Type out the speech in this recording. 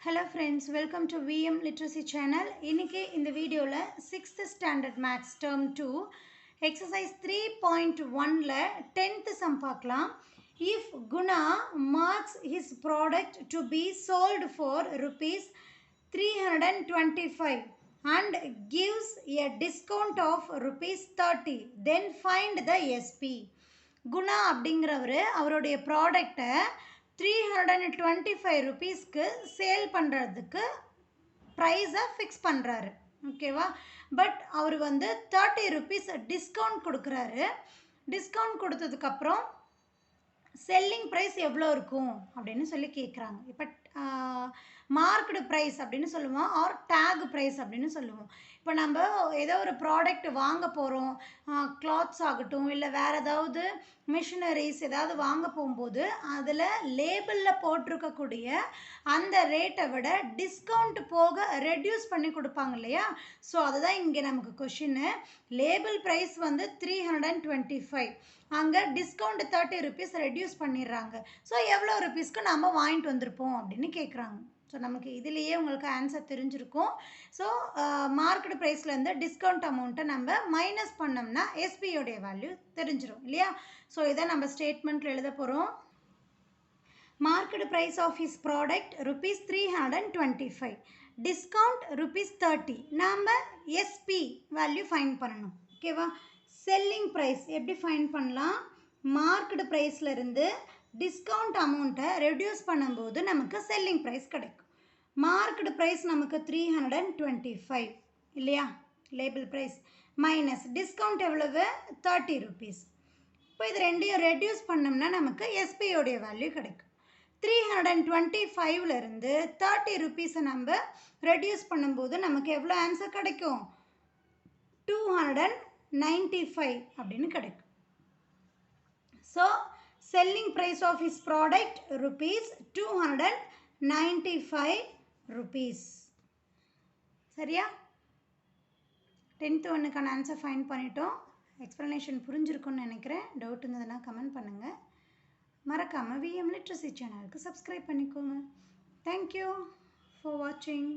Hello friends, welcome to VM Literacy channel. இன்னைக்கு இந்த வீடியோல 6th standard maths term 2 exercise 3.1ல 10th sum பார்க்கலாம். If Guna marks his product to be sold for rupees 325 and gives a discount of rupees 30, then find the SP. Guna அப்படிங்கிறவர் அவருடைய ப்ராடக்டை 325 ருபீஸ்க்கு sale பண்ணுறதுக்கு ப்ரைஸை ஃபிக்ஸ் பண்ணுறாரு. ஓகேவா? பட் அவர் 30 ருபீஸ் டிஸ்கவுண்ட் கொடுக்குறாரு. டிஸ்கவுண்ட் கொடுத்ததுக்கப்புறம் செல்லிங் ப்ரைஸ் எவ்வளோ இருக்கும் அப்படின்னு சொல்லி கேட்குறாங்க. இப்போ மார்க்டு ப்ரைஸ் அப்படின்னு சொல்லுவோம், ஆர் டேக் ப்ரைஸ் அப்படின்னு சொல்லுவோம். இப்போ நம்ம ஏதோ ஒரு ப்ராடக்ட் வாங்க போகிறோம், கிளாத்ஸ் ஆகட்டும் இல்லை வேறு ஏதாவது மிஷினரிஸ் ஏதாவது வாங்க போகும்போது அதில் லேபிளில் போட்டிருக்கக்கூடிய அந்த ரேட்டை விட டிஸ்கவுண்ட் போக ரெடியூஸ் பண்ணி கொடுப்பாங்க இல்லையா? ஸோ அதுதான் இங்கே நமக்கு கொஷின்னு. லேபிள் ப்ரைஸ் 325, அங்கே டிஸ்கவுண்ட் 30 ருபீஸ் ரெடியூஸ் பண்ணிடுறாங்க. ஸோ எவ்வளோ ருபீஸ்க்கு நம்ம வாங்கிட்டு வந்திருப்போம் அப்படின்னு கேட்குறாங்க. ஸோ நமக்கு இதுலேயே உங்களுக்கு ஆன்சர் தெரிஞ்சிருக்கும். ஸோ மார்க்கெட் ப்ரைஸ்லேருந்து டிஸ்கவுண்ட் அமௌண்ட்டை நம்ம மைனஸ் பண்ணோம்னா எஸ்பியோடைய வேல்யூ தெரிஞ்சிடும் இல்லையா? ஸோ இதை நம்ம ஸ்டேட்மெண்ட்டில் எழுத போகிறோம். Market price of his product rupees 325, discount rupees 30. நாம் எஸ்பி வேல்யூ ஃபைண்ட் பண்ணணும். ஓகேவா? செல்லிங் ப்ரைஸ் எப்படி ஃபைண்ட் பண்ணலாம்? மார்க்கெட் ப்ரைஸ்லேருந்து டிஸ்கவுண்ட் அமௌண்ட்டை ரெடியூஸ் பண்ணும்போது நமக்கு செல்லிங் ப்ரைஸ் கிடைக்கும். மார்க்கெட் ப்ரைஸ் நமக்கு 325 இல்லையா? லேபிள் ப்ரைஸ் மைனஸ் டிஸ்கவுண்ட் எவ்வளவு? 30 ருபீஸ். இப்போ இது ரெண்டையும் ரெடியூஸ் பண்ணோம்னா நமக்கு எஸ்பியோடைய வேல்யூ கிடைக்கும். 325லேருந்து 30 ருபீஸை நம்ம ரெடியூஸ் பண்ணும்போது நமக்கு எவ்வளோ ஆன்சர் கிடைக்கும்? 295 அப்படின்னு கிடைக்கும். So selling price of his product rupees 295 rupees. சரியா? 10th ஒன்றுக்கான ஆன்சர் ஃபைண்ட் பண்ணிட்டோம். எக்ஸ்ப்ளனேஷன் புரிஞ்சிருக்குன்னு நினைக்கிறேன். டவுட் இருந்ததுன்னா கமெண்ட் பண்ணுங்கள். மறக்காமல் விஎம் லிட்ரஸி சேனலுக்கு சப்ஸ்கிரைப் பண்ணிக்கோங்க. தேங்க்யூ ஃபார் வாட்சிங்.